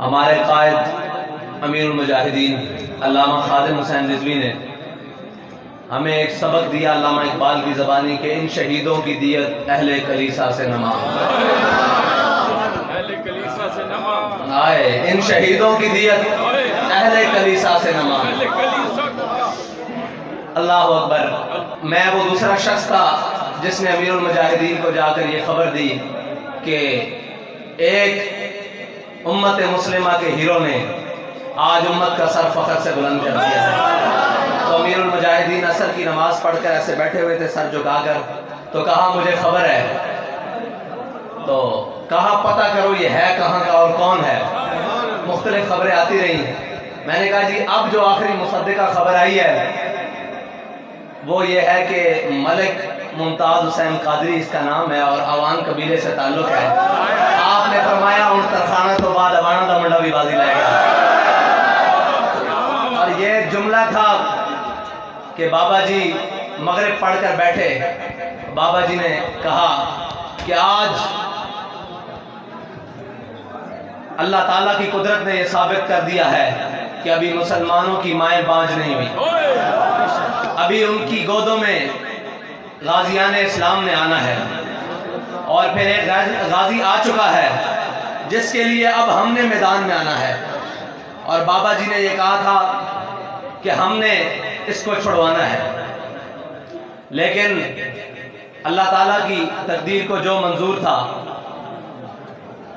ہمارے قائد امیر المجاہدین علامہ خادم حسین رضوی نے ہمیں ایک سبق دیا علامہ اقبال کی زبانی کہ ان شہیدوں کی دیت اہل کلیسا سے نہ مانگ، آئے ان شہیدوں کی دیت اہل کلیسا سے نہ مانگ۔ اللہ اکبر۔ میں وہ دوسرا شخص تھا جس نے امیر المجاہدین کو جا کر یہ خبر دی کہ ایک امت مسلمہ کے ہیرو نے آج امت کا سر فخر سے بلند کر دیا ہے۔ تو امیر المجاہدین عصر کی نماز پڑھ کر ایسے بیٹھے ہوئے تھے سر جھکا کر، تو کہا مجھے خبر ہے، تو کہا پتہ کرو یہ ہے کہاں کا اور کون ہے۔ مختلف خبریں آتی رہیں، میں نے کہا جی اب جو آخری مصدقہ خبر آئی ہے وہ یہ ہے کہ ملک ممتاز حسین قادری اس کا نام ہے اور عوان قبیلے سے تعلق ہے۔ آپ نے فرمایا ان ترخانہ تو بعد عوانہ دا منڈا بھی بازی لائے گا۔ اور یہ جملہ تھا کہ بابا جی مغرب پڑھ کر بیٹھے، بابا جی نے کہا کہ آج اللہ تعالیٰ کی قدرت نے یہ ثابت کر دیا ہے کہ ابھی مسلمانوں کی مائیں بانج نہیں ہوئی، ابھی ان کی گودوں میں غازیان اسلام نے آنا ہے، اور پھر ایک غازی آ چکا ہے جس کے لیے اب ہم نے میدان میں آنا ہے۔ اور بابا جی نے یہ کہا تھا کہ ہم نے اس کو چھڑوانا ہے، لیکن اللہ تعالیٰ کی تقدیر کو جو منظور تھا،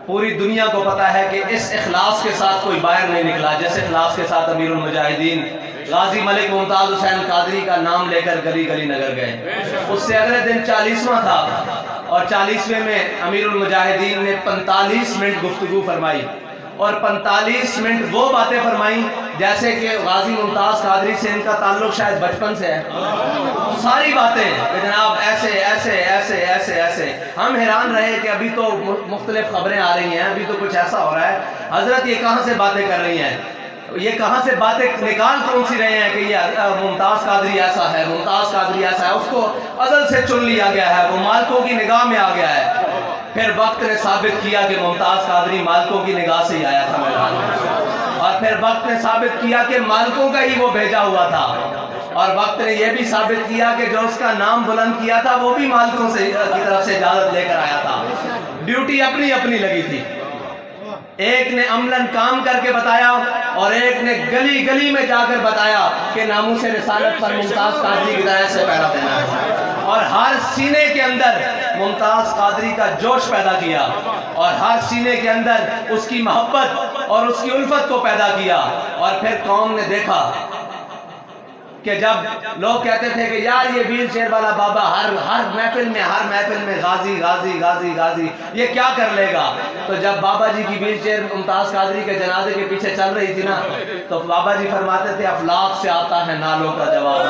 پوری دنیا کو پتا ہے کہ اس اخلاص کے ساتھ کوئی باہر نہیں نکلا جس اخلاص کے ساتھ امیر المجاہدین غازی ملک ممتاز حسین قادری کا نام لے کر گلی گلی نگر گئے۔ اس سے اگلے دن 40واں تھا اور 40ویں میں امیر المجاہدین نے 45 منٹ گفتگو فرمائی، اور 45 منٹ وہ باتیں فرمائیں جیسے کہ غازی ممتاز قادری سے ان کا تعلق شاید بچپن سے ہے۔ ساری باتیں کہ جناب ایسے ایسے ایسے ایسے ایسے، ہم حیران رہے کہ ابھی تو مختلف خبریں آ رہی ہیں، ابھی تو کچھ ایسا ہو رہا ہے، حضرت یہ کہاں سے باتیں کر رہی ہیں، یہ کہاں سے باتیں نکال کون سی رہے ہیں کہ یہ ممتاز قادری ایسا ہے، ممتاز قادری ایسا ہے، اس کو ازل سے چن لیا گیا ہے، وہ مالکوں کی نگاہ میں آ گیا ہے۔ پھر وقت نے ثابت کیا کہ ممتاز قادری مالکوں کی نگاہ سے ہی آیا تھا میدان میں، اور پھر وقت نے ثابت کیا کہ مالکوں کا ہی وہ بھیجا ہوا تھا، اور وقت نے یہ بھی ثابت کیا کہ جو اس کا نام بلند کیا تھا وہ بھی مالکوں کی طرف سے اجازت لے کر آیا تھا۔ ڈیوٹی اپنی اپنی لگی تھی، ایک نے عملاً کام کر کے بتایا اور ایک نے گلی گلی میں جا کر بتایا کہ ناموس رسالت پر ممتاز قادری کی طرح سے پہرا دینا ہے، اور ہر سینے کے اندر ممتاز قادری کا جوش پیدا کیا، اور ہر سینے کے اندر اس کی محبت اور اس کی الفت کو پیدا کیا۔ اور پھر قوم نے دیکھا کہ جب لوگ کہتے تھے کہ یار یہ ویل چیئر والا بابا ہر محفل میں غازی غازی غازی غازی، یہ کیا کر لے گا، تو جب بابا جی کی ویل چیئر ممتاز قادری کے جنازے کے پیچھے چل رہی تھی نا، تو بابا جی فرماتے تھے افلاک سے آتا ہے نالوں کا جواب۔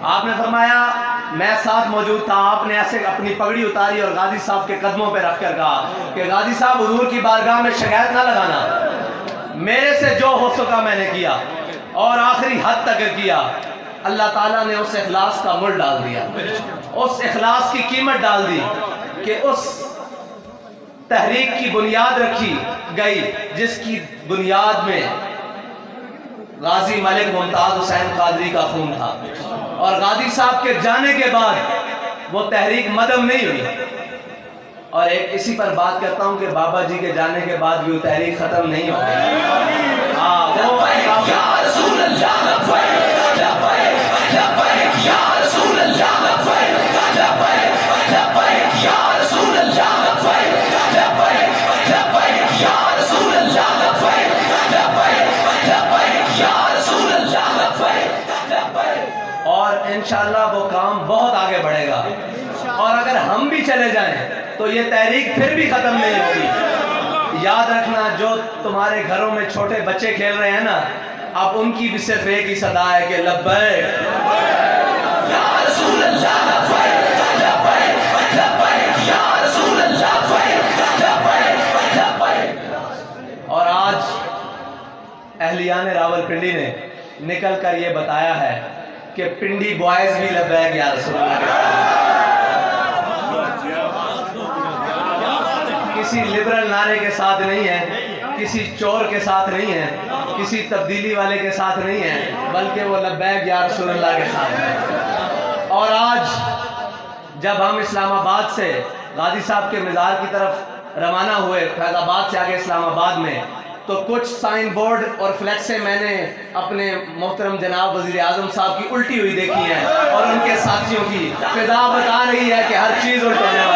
آپ نے فرمایا میں ساتھ موجود تھا، آپ نے ایسے اپنی پگڑی اتاری اور غازی صاحب کے قدموں پہ رکھ کر کہا کہ غازی صاحب حضور کی بارگاہ میں شکایت نہ لگانا، میرے سے جو ہو سکا میں نے کیا، اور آخری حد تک کیا۔ اللہ تعالیٰ نے اس اخلاص کا مل ڈال دیا، اس اخلاص کی قیمت ڈال دی کہ اس تحریک کی بنیاد رکھی گئی جس کی بنیاد میں غازی ملک ممتاز حسین قادری کا خون تھا، اور غازی صاحب کے جانے کے بعد وہ تحریک مدم نہیں ہوئی۔ اور ایک اسی پر بات کرتا ہوں کہ بابا جی کے جانے کے بعد بھی وہ تحریک ختم نہیں ہوئی۔ اور انشاءاللہ وہ کام بہت آگے بڑھے گا، اور اگر ہم بھی چلے جائیں تو یہ تحریک پھر بھی ختم نہیں ہوگی۔ یاد رکھنا جو تمہارے گھروں میں چھوٹے بچے کھیل رہے ہیں نا، اب ان کی بھی صرف ایک ہی صدا ہے کہ لبیک یا رسول اللہ، لبیک لبیک لبیک یا رسول اللہ، لبیک لبیک۔ اور آج اہلیان راولپنڈی نے نکل کر یہ بتایا ہے کہ پنڈی بوائز بھی لبیک یا رسول اللہ۔ کسی لبرل نعرے کے ساتھ نہیں ہے، کسی چور کے ساتھ نہیں ہے، کسی تبدیلی والے کے ساتھ نہیں ہے، بلکہ وہ لبیک یا رسول اللہ کے ساتھ ہے۔ اور آج جب ہم اسلام آباد سے غازی صاحب کے مزار کی طرف روانہ ہوئے، فیض آباد سے آگے اسلام آباد میں، تو کچھ سائن بورڈ اور فلیکسیں میں نے اپنے محترم جناب وزیر اعظم صاحب کی الٹی ہوئی دیکھی ہیں، اور ان کے ساتھیوں کی فضا بتا رہی ہے کہ ہر چیز الٹ ہونے والی ہے۔